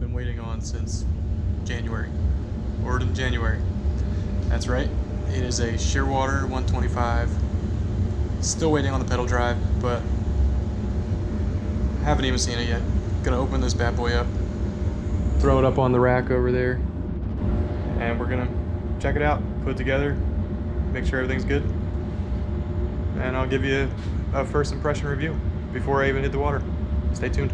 been waiting on since January. Ordered in January. That's right. It is a Shearwater 125. Still waiting on the pedal drive, but haven't even seen it yet. Gonna open this bad boy up, throw it up on the rack over there, and we're gonna check it out, put it together, make sure everything's good, and I'll give you a first impression review before I even hit the water. Stay tuned.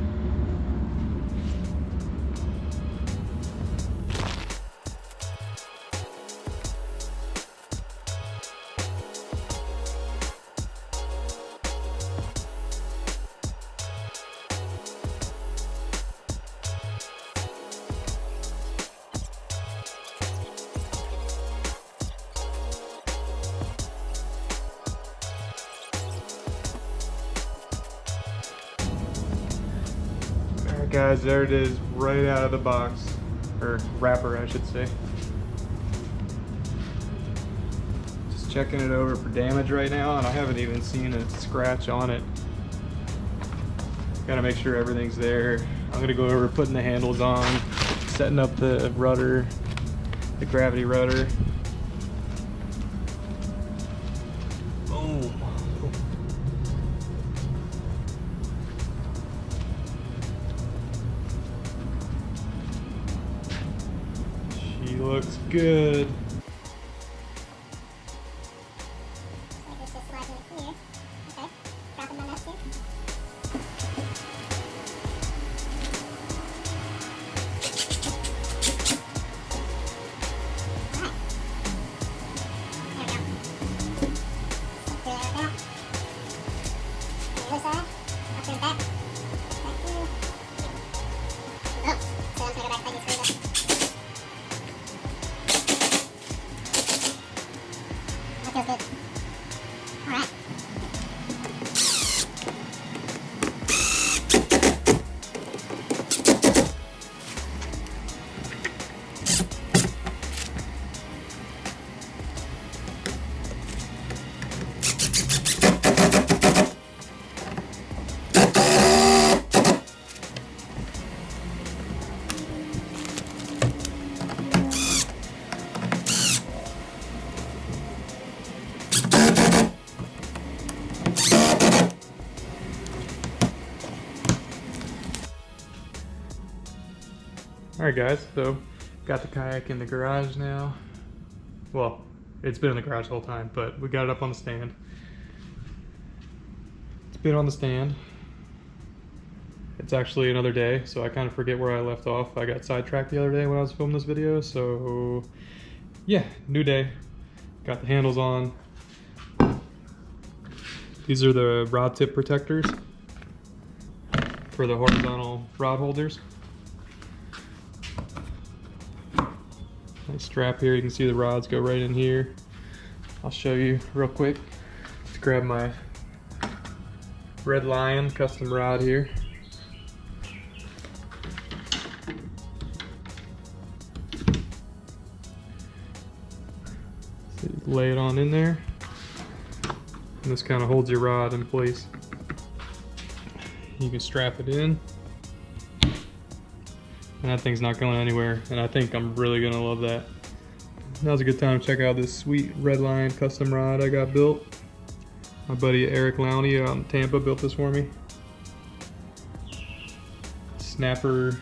Alright guys, there it is, right out of the box, or wrapper I should say. Just checking it over for damage right now, and I haven't even seen a scratch on it. Gotta make sure everything's there. I'm gonna go over putting the handles on, setting up the rudder, the gravity rudder. Boom. She looks good. Alright guys, so got the kayak in the garage now. Well, it's been in the garage the whole time, but we got it up on the stand. It's been on the stand. It's actually another day, so I kind of forget where I left off. I got sidetracked the other day when I was filming this video, so yeah, new day. Got the handles on. These are the rod tip protectors for the horizontal rod holders. Nice strap here, you can see the rods go right in here. I'll show you real quick. Let's grab my Red Lion custom rod here. So you lay it on in there, and this kind of holds your rod in place. You can strap it in. And that thing's not going anywhere, and I think I'm really gonna love that. Now's a good time to check out this sweet Red Lion custom rod I got built. My buddy Eric Lowney out in Tampa built this for me. Snapper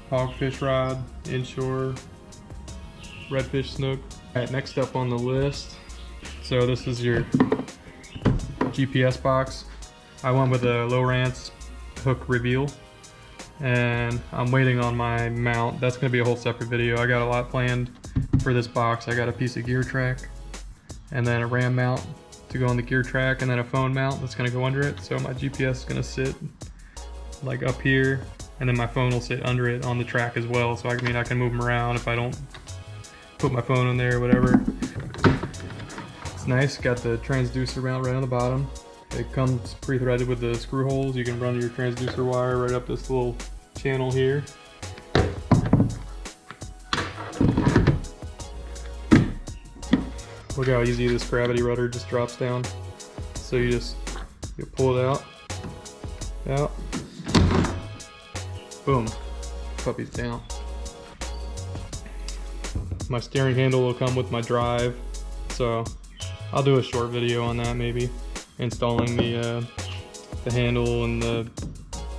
hogfish rod, inshore, redfish snook. Alright, next up on the list. So this is your GPS box. I went with a Lowrance hook reveal. And I'm waiting on my mount. That's going to be a whole separate video. I got a lot planned for this box. I got a piece of gear track, and then a RAM mount to go on the gear track, and then a phone mount that's going to go under it. So my GPS is going to sit like up here, and then my phone will sit under it on the track as well. So I can move them around if I don't put my phone in there or whatever. It's nice. Got the transducer mount right on the bottom. It comes pre-threaded with the screw holes. You can run your transducer wire right up this little channel here. Look how easy this gravity rudder just drops down. So you pull it out, boom. puppies down. My steering handle will come with my drive, so I'll do a short video on that, maybe installing the handle and the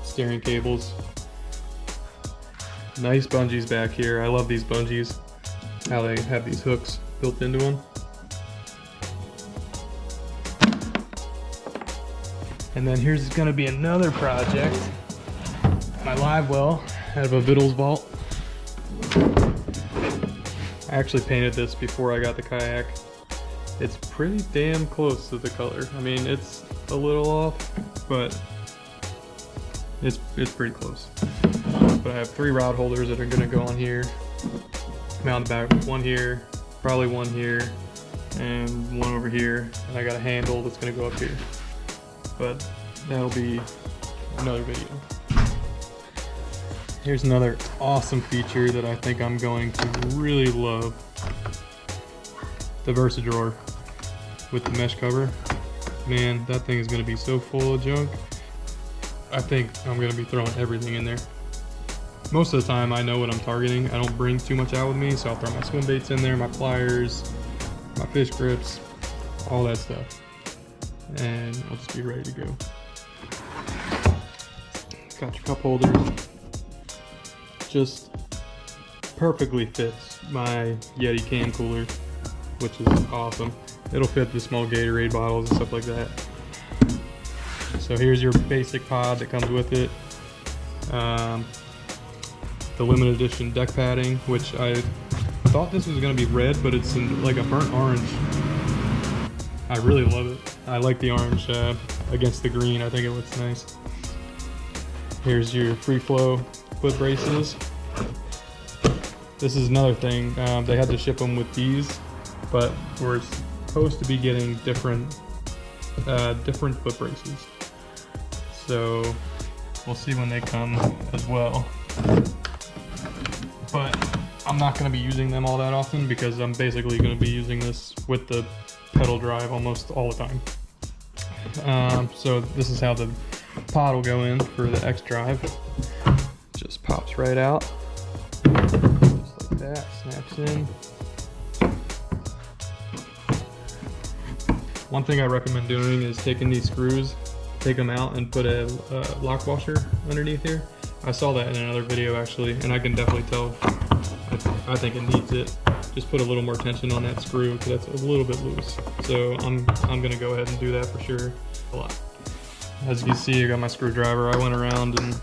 steering cables. Nice bungees back here. I love these bungees, how they have these hooks built into them. And then here's gonna be another project. My live well out of a Vittles vault. I actually painted this before I got the kayak. It's pretty damn close to the color. I mean, it's a little off, but it's pretty close. But I have 3 rod holders that are gonna go on here. Mount the back, one here, probably one here, and one over here. And I got a handle that's gonna go up here. But that'll be another video. Here's another awesome feature that I think I'm going to really love. The Versa drawer with the mesh cover. Man, that thing is gonna be so full of junk. I think I'm gonna be throwing everything in there. Most of the time I know what I'm targeting. I don't bring too much out with me, so I'll throw my swim baits in there, my pliers, my fish grips, all that stuff. And I'll just be ready to go. Got your cup holders. Just perfectly fits my Yeti can cooler, which is awesome. It'll fit the small Gatorade bottles and stuff like that. So here's your basic pod that comes with it. The limited edition deck padding, which I thought this was gonna be red, but it's in like a burnt orange. I really love it. I like the orange against the green. I think it looks nice. Here's your free flow foot braces. This is another thing. They had to ship them with these, but we're supposed to be getting different foot braces. So we'll see when they come as well. But I'm not going to be using them all that often because I'm basically going to be using this with the pedal drive almost all the time. So this is how the pod will go in for the X drive. Just pops right out, just like that, snaps in. One thing I recommend doing is taking these screws, take them out and put a lock washer underneath here. I saw that in another video actually, and I can definitely tell. I think it needs it. Just put a little more tension on that screw because that's a little bit loose. So I'm gonna go ahead and do that for sure. A lot. As you can see, I got my screwdriver. I went around and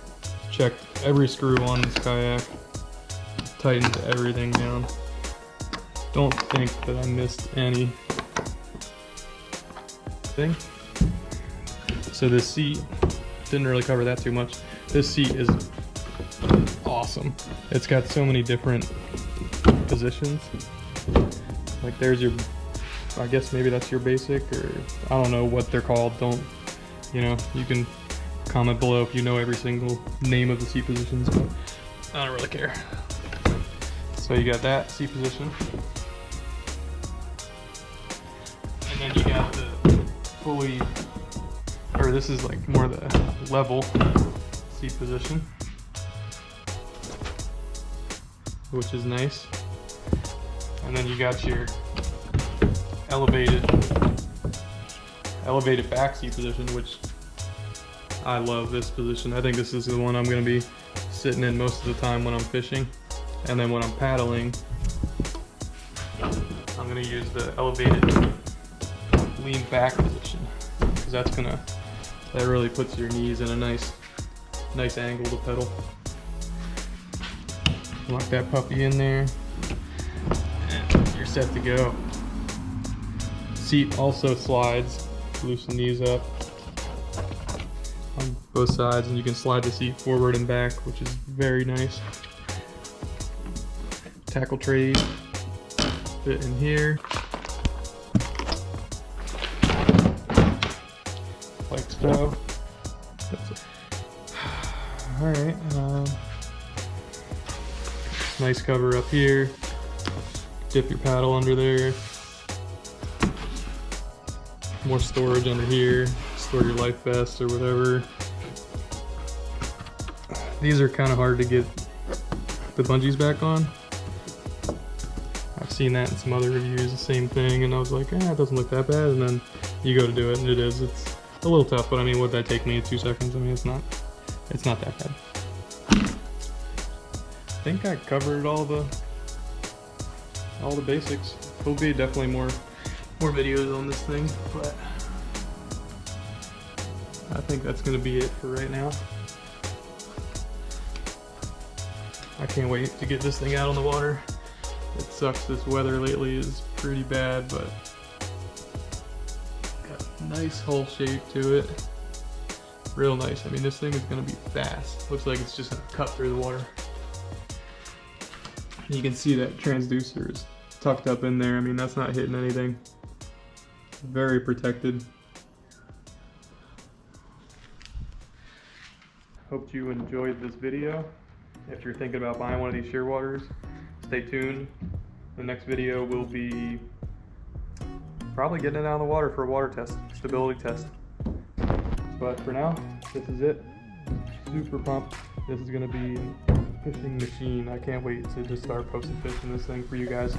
checked every screw on this kayak, tightened everything down. Don't think that I missed any thing. So this seat, didn't really cover that too much. This seat is awesome. It's got so many different positions. Like there's your, I guess maybe that's your basic, or I don't know what they're called. Don't, you know, you can comment below if you know every single name of the seat positions, but I don't really care. So you got that seat position. And then you got the fully, or this is like more the level seat position, which is nice. And then you got your elevated back seat position, which I love this position. I think this is the one I'm going to be sitting in most of the time when I'm fishing. And then when I'm paddling, I'm going to use the elevated lean back position, because that really puts your knees in a nice angle to pedal. Lock that puppy in there, and you're set to go. Seat also slides. Loosen these up on both sides, and you can slide the seat forward and back, which is very nice. Tackle trays fit in here. Like so. That's it. All right. Nice cover up here. Dip your paddle under there. More storage under here. Store your life vest or whatever. These are kind of hard to get the bungees back on. I've seen that in some other reviews, the same thing, and I was like, it doesn't look that bad, and then you go to do it, and it's a little tough, but I mean, would that take me 2 seconds? I mean, it's not that bad. I think I covered all the basics. There'll be definitely more videos on this thing, but I think that's gonna be it for right now. I can't wait to get this thing out on the water. It sucks, this weather lately is pretty bad, but got a nice hull shape to it. Real nice. I mean, this thing is gonna be fast. Looks like it's just gonna cut through the water. You can see that transducer is tucked up in there. I mean, that's not hitting anything. Very protected. Hope you enjoyed this video. If you're thinking about buying one of these Shearwaters, stay tuned. The next video will be probably getting it out of the water for a water test, stability test. But for now, this is it. Super pumped. This is gonna be a fishing machine. I can't wait to just start posting fish in this thing for you guys.